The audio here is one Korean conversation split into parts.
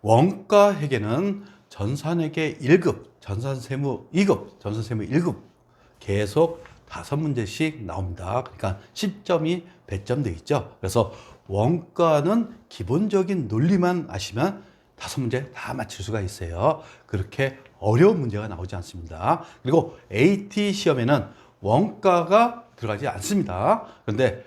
원가회계는 전산회계 1급, 전산세무 2급, 전산세무 1급 계속 5문제씩 나옵니다. 그러니까 10점이 배점되어 있죠. 그래서 원가는 기본적인 논리만 아시면 5문제 다 맞출 수가 있어요. 그렇게 어려운 문제가 나오지 않습니다. 그리고 AT 시험에는 원가가 들어가지 않습니다. 그런데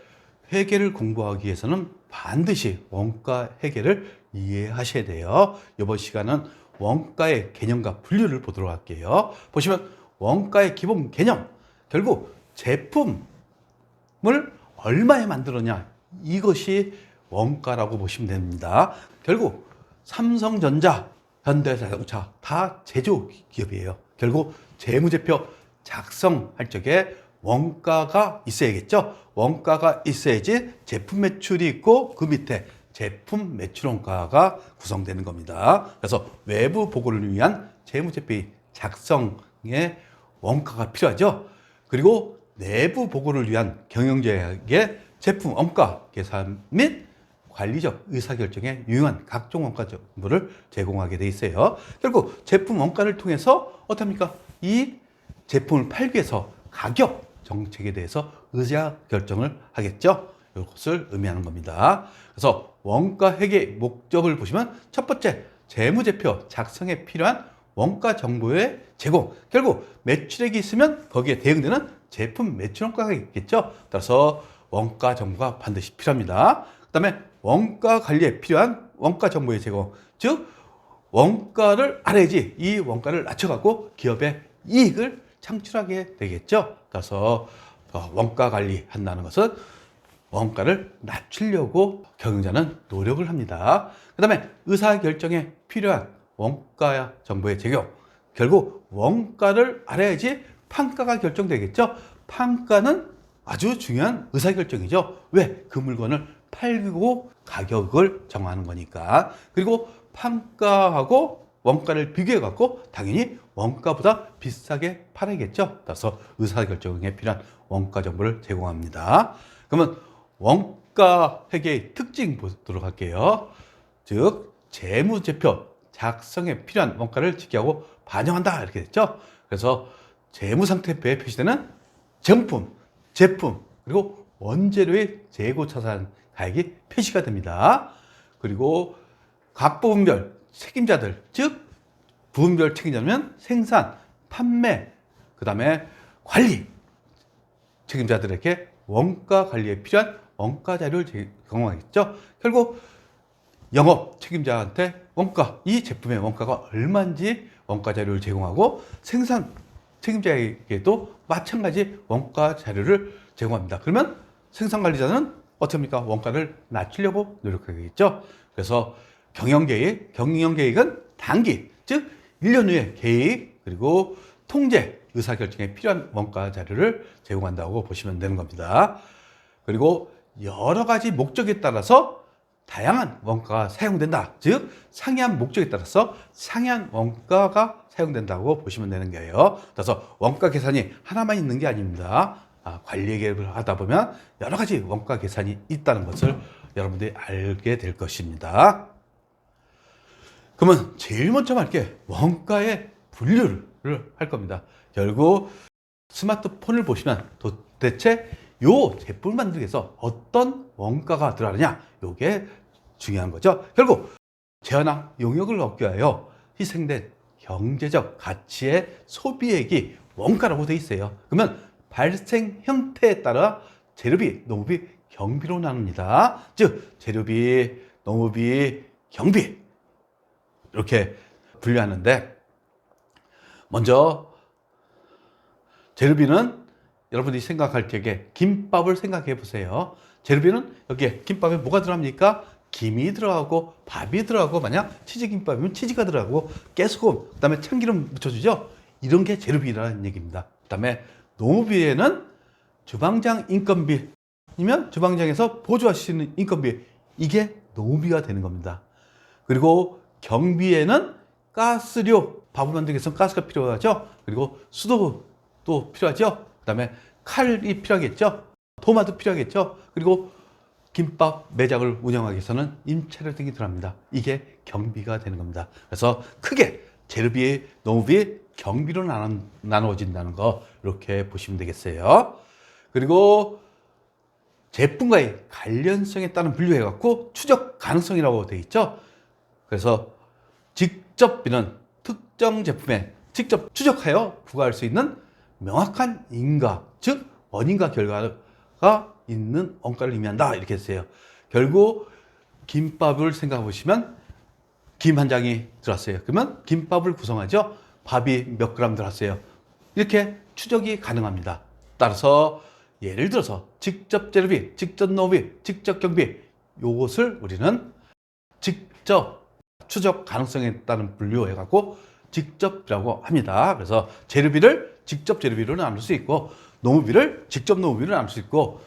회계를 공부하기 위해서는 반드시 원가 회계를 이해하셔야 돼요. 이번 시간은 원가의 개념과 분류를 보도록 할게요. 보시면 원가의 기본 개념, 결국 제품을 얼마에 만들었냐, 이것이 원가라고 보시면 됩니다. 결국 삼성전자, 현대자동차 다 제조기업이에요. 결국 재무제표 작성할 적에 원가가 있어야겠죠. 원가가 있어야지 제품 매출이 있고 그 밑에 제품 매출 원가가 구성되는 겁니다. 그래서 외부 보고를 위한 재무제표 작성에 원가가 필요하죠. 그리고 내부 보고를 위한 경영계획의 제품 원가 계산 및 관리적 의사결정에 유용한 각종 원가 정보를 제공하게 돼 있어요. 결국 제품 원가를 통해서 어떻습니까? 이 제품을 팔기 위해서 가격 정책에 대해서 의사결정을 하겠죠. 이것을 의미하는 겁니다. 그래서 원가 회계 목적을 보시면 첫 번째, 재무제표 작성에 필요한 원가 정보의 제공. 결국 매출액이 있으면 거기에 대응되는 제품 매출 원가가 있겠죠. 따라서 원가 정보가 반드시 필요합니다. 그 다음에 원가 관리에 필요한 원가 정보의 제공. 즉 원가를 알아야지 이 원가를 낮춰갖고 기업의 이익을 창출하게 되겠죠. 따라서 원가 관리한다는 것은 원가를 낮추려고 경영자는 노력을 합니다. 그 다음에 의사결정에 필요한 원가 정보의 제공. 결국 원가를 알아야지 판가가 결정되겠죠. 판가는 아주 중요한 의사결정이죠. 왜? 그 물건을 팔고 가격을 정하는 거니까. 그리고 판가하고 원가를 비교해 갖고 당연히 원가보다 비싸게 팔아야겠죠. 따라서 의사결정에 필요한 원가 정보를 제공합니다. 그러면 원가 회계의 특징 보도록 할게요. 즉 재무제표 작성에 필요한 원가를 집계하고 반영한다 이렇게 됐죠. 그래서 재무상태표에 표시되는 정품, 제품, 그리고 원재료의 재고자산 가액이 표시가 됩니다. 그리고 각 부분별 책임자들, 즉 부분별 책임자면 생산, 판매, 그 다음에 관리 책임자들에게 원가 관리에 필요한 원가 자료를 제공하겠죠. 결국 영업 책임자한테 원가, 이 제품의 원가가 얼마인지 원가 자료를 제공하고 생산 책임자에게도 마찬가지 원가 자료를 제공합니다. 그러면 생산관리자는 어떻게 합니까? 원가를 낮추려고 노력하겠죠. 그래서 경영계획은 단기, 즉 1년 후의 계획, 그리고 통제, 의사결정에 필요한 원가 자료를 제공한다고 보시면 되는 겁니다. 그리고 여러 가지 목적에 따라서 다양한 원가가 사용된다. 즉 상이한 목적에 따라서 상이한 원가가 사용된다고 보시면 되는 거예요. 그래서 원가 계산이 하나만 있는 게 아닙니다. 관리 계획을 하다 보면 여러 가지 원가 계산이 있다는 것을 여러분들이 알게 될 것입니다. 그러면 제일 먼저 할게 원가의 분류를 할 겁니다. 결국 스마트폰을 보시면 도대체 요 제품을 만들기 위해서 어떤 원가가 들어가느냐, 요게 중요한 거죠. 결국 재화나 용역을 얻기 위하여 희생된 경제적 가치의 소비액이 원가라고 되어 있어요. 그러면 발생 형태에 따라 재료비, 농업비, 경비로 나눕니다. 즉 재료비, 농업비, 경비 이렇게 분류하는데, 먼저 재료비는 여러분들이 생각할 적에 김밥을 생각해 보세요. 재료비는 여기에 김밥에 뭐가 들어갑니까? 김이 들어가고 밥이 들어가고, 만약 치즈김밥이면 치즈가 들어가고 깨소금, 그 다음에 참기름 묻혀주죠. 이런 게 재료비라는 얘기입니다. 그 다음에 농업비에는 주방장 인건비이면 주방장에서 보조하시는 인건비, 이게 농업비가 되는 겁니다. 그리고 경비에는 가스료, 밥을 만들기 위해서 가스가 필요하죠. 그리고 수도도 필요하죠. 그 다음에 칼이 필요하겠죠. 도마도 필요하겠죠. 그리고 김밥 매장을 운영하기 위해서는 임차료 등이 들어갑니다. 이게 경비가 되는 겁니다. 그래서 크게 재료비, 노무비, 경비로 나누어진다는 거 이렇게 보시면 되겠어요. 그리고 제품과의 관련성에 따른 분류해갖고 추적 가능성이라고 되어 있죠. 그래서 직접비는 특정 제품에 직접 추적하여 부과할 수 있는 명확한 인가, 즉 원인과 결과가 있는 원가를 의미한다 이렇게 했어요. 결국 김밥을 생각해 보시면 김 한 장이 들었어요. 그러면 김밥을 구성하죠. 밥이 몇 그램 들었어요. 이렇게 추적이 가능합니다. 따라서 예를 들어서 직접 재료비, 직접 노비, 직접 경비 요것을 우리는 직접 추적 가능성에 따른 분류해 갖고 직접이라고 합니다. 그래서 재료비를 직접 재료비로 나눌 수 있고 노무비를 직접 노무비로 나눌 수 있고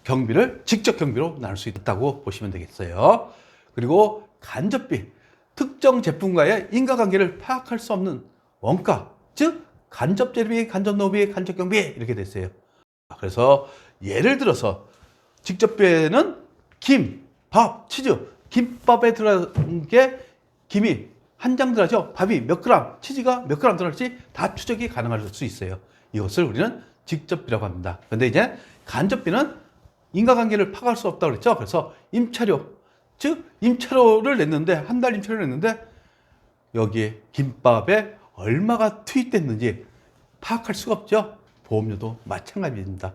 경비를 직접 경비로 나눌 수 있다고 보시면 되겠어요. 그리고 간접비, 특정 제품과의 인과관계를 파악할 수 없는 원가, 즉 간접 재료비, 간접 노무비, 간접 경비 이렇게 됐어요. 그래서 예를 들어서 직접비에는 김, 밥, 치즈, 김밥에 들어간 게 김이 한 장 들어가죠. 밥이 몇 그램, 치즈가 몇 그램 들어갈지 다 추적이 가능할 수 있어요. 이것을 우리는 직접비라고 합니다. 그런데 이제 간접비는 인과관계를 파악할 수 없다고 그랬죠. 그래서 임차료, 즉 임차료를 냈는데 한 달 임차료를 냈는데 여기에 김밥에 얼마가 투입됐는지 파악할 수가 없죠. 보험료도 마찬가지입니다.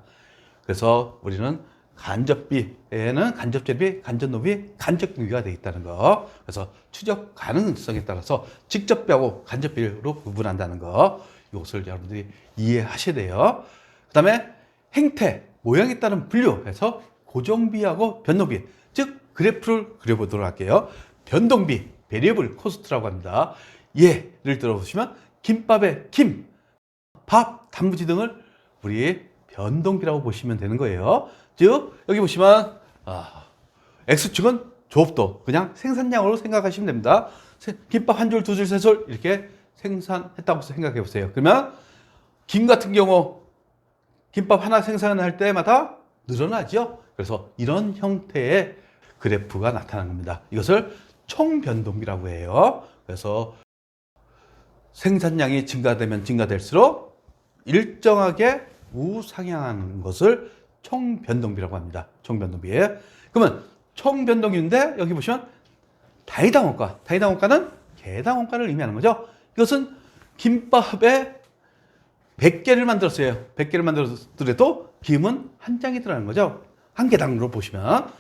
그래서 우리는 간접비에는 간접재료비, 간접노비, 간접경비가 되어 있다는 거. 그래서 추적 가능성에 따라서 직접비하고 간접비로 구분한다는 거. 이것을 여러분들이 이해하셔야 돼요. 그 다음에 행태, 모양에 따른 분류해서 고정비하고 변동비, 즉 그래프를 그려보도록 할게요. 변동비, 베리어블 코스트라고 합니다. 예를 들어보시면 김밥에 김, 밥, 단무지 등을 우리 변동비라고 보시면 되는 거예요. 즉 여기 보시면 X축은 조업도 그냥 생산량으로 생각하시면 됩니다. 김밥 한 줄, 두 줄, 세 줄 이렇게 생산했다고 생각해 보세요. 그러면 김 같은 경우 김밥 하나 생산할 때마다 늘어나죠. 그래서 이런 형태의 그래프가 나타나는 겁니다. 이것을 총변동비라고 해요. 그래서 생산량이 증가되면 증가될수록 일정하게 우상향하는 것을 총변동비라고 합니다. 총변동비에. 그러면 총변동비인데 여기 보시면 다이당 원가. 다이당 원가는 개당 원가를 의미하는 거죠. 이것은 김밥에 100개를 만들었어요. 100개를 만들었더라도 김은 한 장이 들어가는 거죠. 한 개당으로 보시면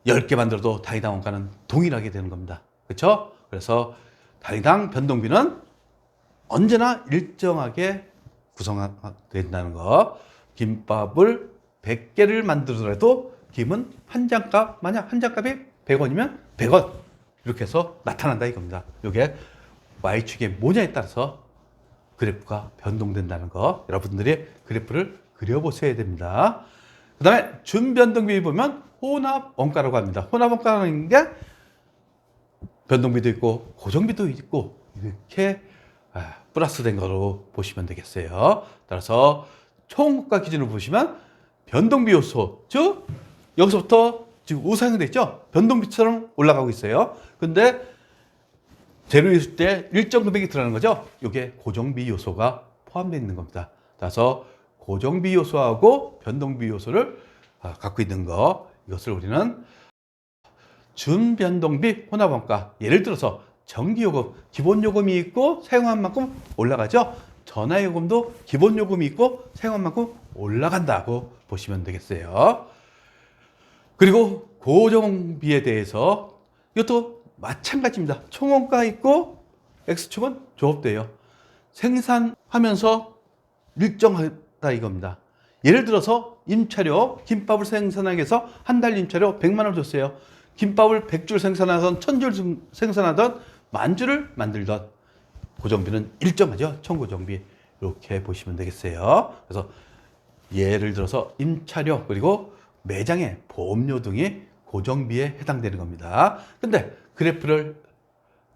10개 만들어도 다이당 원가는 동일하게 되는 겁니다. 그렇죠? 그래서 다이당 변동비는 언제나 일정하게 구성된다는 거. 김밥을 100개를 만들더라도 김은 한 장값, 만약 한 장값이 100원이면 100원 이렇게 해서 나타난다 이겁니다. 이게 Y축의 모양에 따라서 그래프가 변동된다는 거. 여러분들이 그래프를 그려보셔야 됩니다. 그 다음에 준변동비 보면 혼합 원가라고 합니다. 혼합 원가라는 게 변동비도 있고 고정비도 있고 이렇게 플러스 된 거로 보시면 되겠어요. 따라서 총원가 기준으로 보시면 변동비 요소, 즉 여기서부터 지금 우상향 됐죠? 변동비처럼 올라가고 있어요. 근데 재료 있을 때 일정 금액이 들어가는 거죠. 이게 고정비 요소가 포함되어 있는 겁니다. 따라서 고정비 요소하고 변동비 요소를 갖고 있는 거, 이것을 우리는 준변동비 혼합원가. 예를 들어서 전기요금, 기본요금이 있고 사용한 만큼 올라가죠. 전화요금도 기본요금이 있고 사용한 만큼 올라간다고 보시면 되겠어요. 그리고 고정비에 대해서 이것도 마찬가지입니다. 총원가 있고 X축은 조업돼요. 생산하면서 일정하다 이겁니다. 예를 들어서 임차료, 김밥을 생산하기 위해서 한 달 임차료 100만 원 줬어요. 김밥을 100줄 생산하던 1000줄 생산하던 10,000줄을 만들던 고정비는 일정하죠. 총고정비. 이렇게 보시면 되겠어요. 그래서 예를 들어서 임차료 그리고 매장의 보험료 등이 고정비에 해당되는 겁니다. 근데 그래프를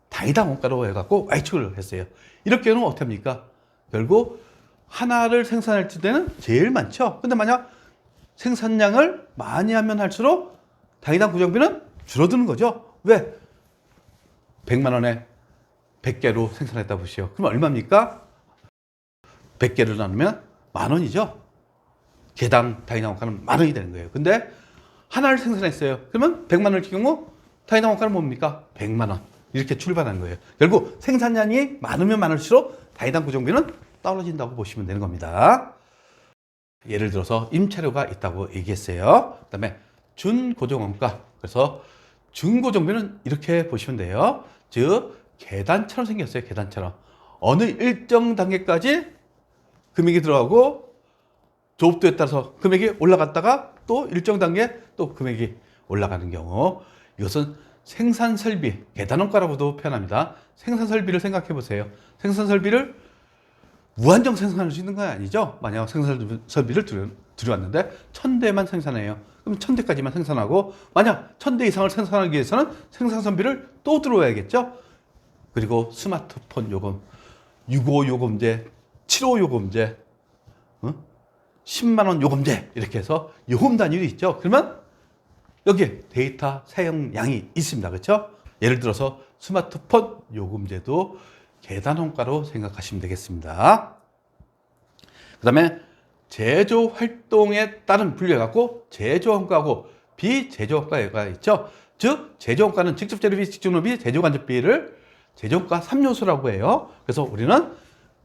다이당 원가로 해갖고 Y축을 했어요. 이렇게 하면 어떻게 합니까? 결국 하나를 생산할 때는 제일 많죠. 근데 만약 생산량을 많이 하면 할수록 당이당 구정비는 줄어드는 거죠. 왜? 100만 원에 100개로 생산했다 보시오. 그럼 얼마입니까? 100개를 나누면 10,000원이죠. 개당 당이당 원가는 10,000원이 되는 거예요. 근데 하나를 생산했어요. 그러면 100만 원일 경우 당이당 원가는 뭡니까? 100만 원. 이렇게 출발하는 거예요. 결국 생산량이 많으면 많을수록 당이당 구정비는 떨어진다고 보시면 되는 겁니다. 예를 들어서 임차료가 있다고 얘기했어요. 그 다음에 준고정원가. 그래서 준고정비는 이렇게 보시면 돼요. 즉 계단처럼 생겼어요. 계단처럼. 어느 일정 단계까지 금액이 들어가고 조업도에 따라서 금액이 올라갔다가 또 일정 단계 또 금액이 올라가는 경우, 이것은 생산설비, 계단원가라고도 표현합니다. 생산설비를 생각해 보세요. 생산설비를 무한정 생산할 수 있는 건 아니죠. 만약 생산설비를 들여왔는데 1,000대만 생산해요. 그럼 1,000대까지만 생산하고, 만약 1,000대 이상을 생산하기 위해서는 생산선비를 또 들어와야겠죠. 그리고 스마트폰 요금, 6호 요금제, 7호 요금제, 10만 원 요금제, 이렇게 해서 요금 단위도 있죠. 그러면 여기에 데이터 사용량이 있습니다. 그렇죠? 예를 들어서 스마트폰 요금제도 계단원가로 생각하시면 되겠습니다. 그 다음에 제조활동에 따른 분류해갖고 제조원가하고 비제조원가가 있죠. 즉 제조원가는 직접 재료비, 직접 노비, 제조간접비를 제조원가 3요소라고 해요. 그래서 우리는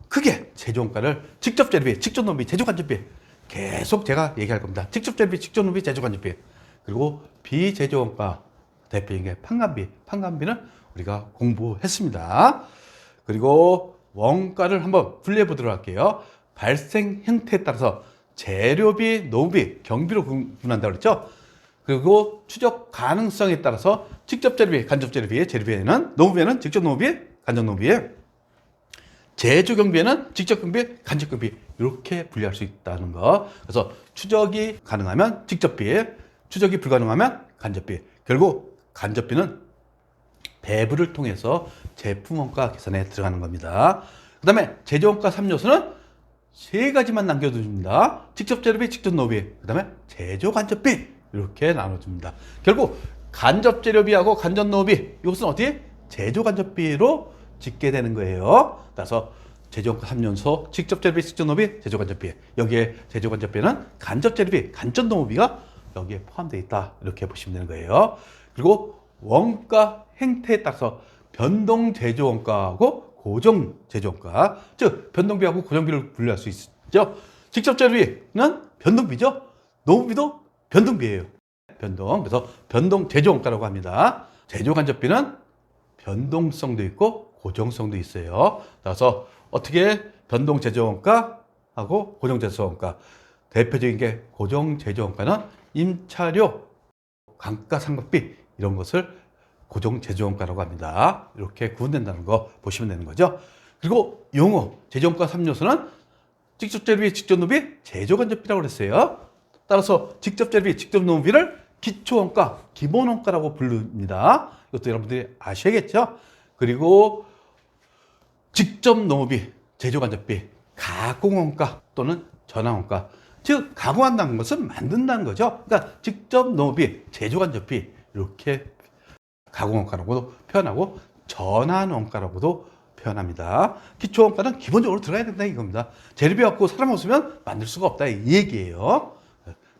크게 제조원가를 직접 재료비, 직접 노비, 제조간접비 계속 제가 얘기할 겁니다. 직접 재료비, 직접 노비, 제조간접비. 그리고 비제조원가 대표인 게 판관비. 판관비는 우리가 공부했습니다. 그리고 원가를 한번 분리해 보도록 할게요. 발생 형태에 따라서 재료비, 노무비, 경비로 구분한다고 그랬죠. 그리고 추적 가능성에 따라서 직접 재료비, 간접 재료비, 재료비에는, 노무비에는 직접 노무비, 간접 노무비에, 제조 경비에는 직접 경비, 간접 경비, 이렇게 분리할 수 있다는 거. 그래서 추적이 가능하면 직접비, 추적이 불가능하면 간접비. 결국 간접비는 배부를 통해서 제품원가 계산에 들어가는 겁니다. 그 다음에 제조원가 3요소는 3가지만 남겨둡니다. 직접 재료비, 직접 노비, 그 다음에 제조 간접비, 이렇게 나눠줍니다. 결국 간접 재료비하고 간접 노비, 이것은 어떻게? 제조 간접비로 짓게 되는 거예요. 따라서 제조원가 3요소, 직접 재료비, 직접 노비, 제조 간접비. 여기에 제조 간접비는 간접 재료비, 간접 노비가 여기에 포함되어 있다. 이렇게 보시면 되는 거예요. 그리고 원가 행태에 따라서 변동 제조원가하고 고정 제조원가, 즉 변동비하고 고정비를 분류할 수 있죠. 직접 재료비는 변동비죠. 노무비도 변동비예요. 변동. 그래서 변동 제조원가라고 합니다. 제조간접비는 변동성도 있고 고정성도 있어요. 따라서 어떻게 변동 제조원가하고 고정 제조원가, 대표적인 게 고정 제조원가는 임차료, 감가상각비 이런 것을 고정 제조원가라고 합니다. 이렇게 구분된다는 거 보시면 되는 거죠. 그리고 용어 제조원가 3요소는 직접 재료비, 직접 노비, 제조간접비라고 그랬어요. 따라서 직접 재료비, 직접 노비를 기초원가, 기본원가라고 부릅니다. 이것도 여러분들이 아셔야겠죠. 그리고 직접 노비, 제조간접비, 가공원가 또는 전환원가, 즉 가공한다는 것은 만든다는 거죠. 그러니까 직접 노비, 제조간접비 이렇게 가공원가라고도 표현하고 전환원가라고도 표현합니다. 기초원가는 기본적으로 들어가야 된다 이겁니다. 재료비 없고 사람 없으면 만들 수가 없다 이 얘기예요.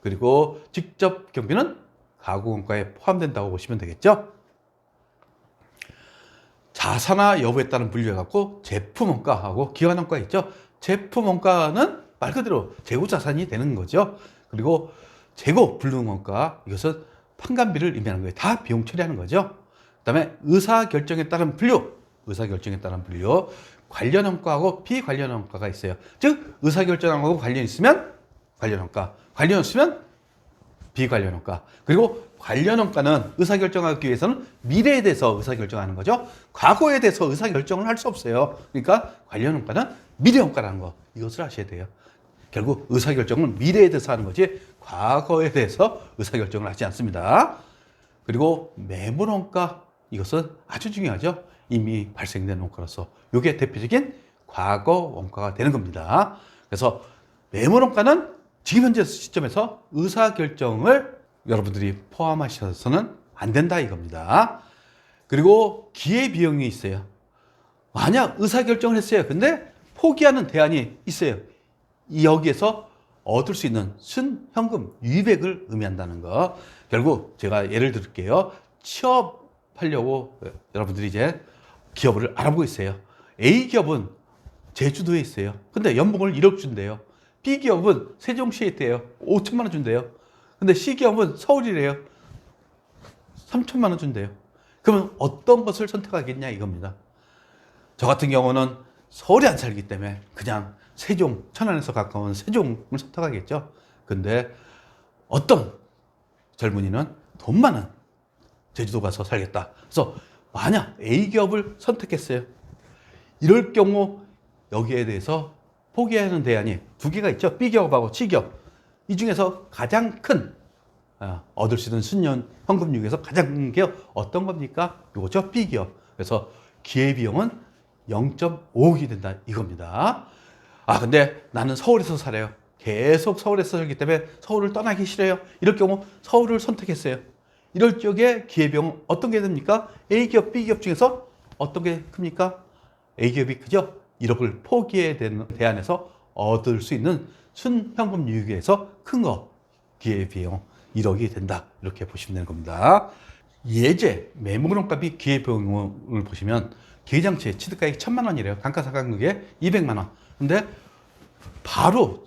그리고 직접 경비는 가공원가에 포함된다고 보시면 되겠죠. 자산화 여부에 따른 분류해갖고 제품원가하고 기관원가 있죠. 제품원가는 말 그대로 재고 자산이 되는 거죠. 그리고 재고 불능원가, 이것은 판관비를 의미하는 거예요. 다 비용 처리하는 거죠. 그 다음에 의사결정에 따른 분류, 의사결정에 따른 분류, 관련원가하고 비관련원가가 있어요. 즉 의사결정하고 관련 있으면 관련원가, 관련 없으면 비관련원가. 그리고 관련원가는 의사결정하기 위해서는 미래에 대해서 의사결정하는 거죠. 과거에 대해서 의사결정을 할 수 없어요. 그러니까 관련원가는 미래원가라는 거, 이것을 아셔야 돼요. 결국 의사결정은 미래에 대해서 하는 거지 과거에 대해서 의사결정을 하지 않습니다. 그리고 매물원가, 이것은 아주 중요하죠. 이미 발생된 원가로서 이게 대표적인 과거 원가가 되는 겁니다. 그래서 매물원가는 지금 현재 시점에서 의사결정을 여러분들이 포함하셔서는 안 된다 이겁니다. 그리고 기회비용이 있어요. 만약 의사결정을 했어요. 근데 포기하는 대안이 있어요. 여기에서 얻을 수 있는 순현금 유입액을 의미한다는 거. 결국 제가 예를 들게요. 취업하려고 여러분들이 이제 기업을 알아보고 있어요. A 기업은 제주도에 있어요. 근데 연봉을 1억 준대요. B 기업은 세종시에 있대요. 5천만 원 준대요. 근데 C 기업은 서울이래요. 3천만 원 준대요. 그러면 어떤 것을 선택하겠냐 이겁니다. 저 같은 경우는 서울에 안 살기 때문에 그냥 세종, 천안에서 가까운 세종을 선택하겠죠. 근데 어떤 젊은이는 돈 많은 제주도 가서 살겠다. 그래서 만약 A 기업을 선택했어요. 이럴 경우 여기에 대해서 포기하는 대안이 두 개가 있죠. B 기업하고 C 기업. 이 중에서 가장 큰 얻을 수 있는 순년 현금 유익에서 가장 큰 게 어떤 겁니까? 이거죠. B 기업. 그래서 기회비용은 0.5억이 된다 이겁니다. 근데 나는 서울에서 살아요. 계속 서울에서 살기 때문에 서울을 떠나기 싫어요. 이럴 경우 서울을 선택했어요. 이럴 적에 기회비용은 어떤 게 됩니까? A기업, B기업 중에서 어떤 게 큽니까? A기업이 크죠? 1억을 포기해야 되는 대안에서 얻을 수 있는 순현금 유익에서 큰 거, 기회비용 1억이 된다. 이렇게 보시면 되는 겁니다. 예제, 매물원값이 기회비용을 보시면 기회장치의 취득가액이 1,000만 원이래요. 감가상각액에 200만 원. 근데 바로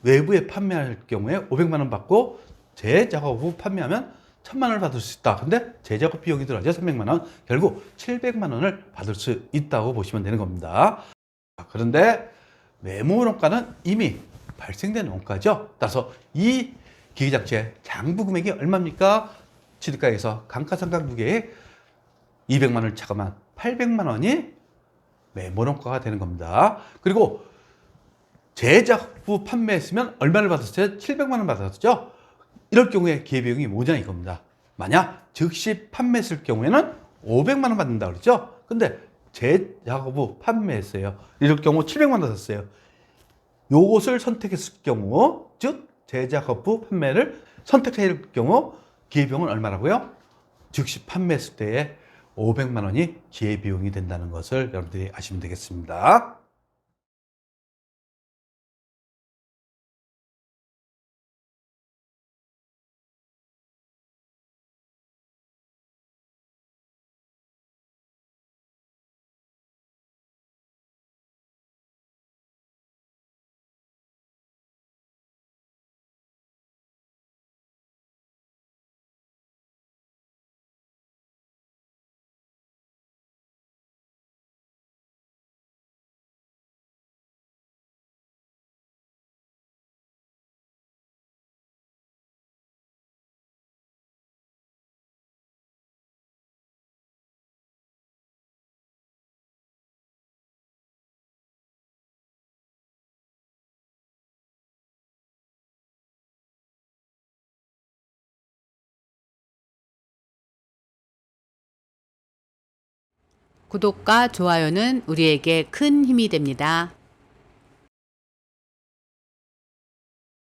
외부에 판매할 경우에 500만 원 받고 재작업 후 판매하면 1,000만 원을 받을 수 있다. 근데 재작업 비용이 들어가죠. 300만 원. 결국 700만 원을 받을 수 있다고 보시면 되는 겁니다. 그런데 매물원가는 이미 발생된 원가죠. 따라서 이 기계장치의 장부 금액이 얼마입니까? 취득가액에서 감가상각무게에 200만 원을 차감한 800만 원이 매물원가가 되는 겁니다. 그리고 제작 후 판매했으면 얼마를 받았어요? 700만 원 받았죠? 이럴 경우에 기회비용이 뭐냐 이겁니다. 만약 즉시 판매했을 경우에는 500만 원 받는다 그랬죠? 근데 제작업 후 판매했어요. 이럴 경우 700만 원 받았어요. 요것을 선택했을 경우, 즉 제작업 후 판매를 선택할 경우 기회비용은 얼마라고요? 즉시 판매했을 때에 500만 원이 기회비용이 된다는 것을 여러분들이 아시면 되겠습니다. 구독과 좋아요는 우리에게 큰 힘이 됩니다.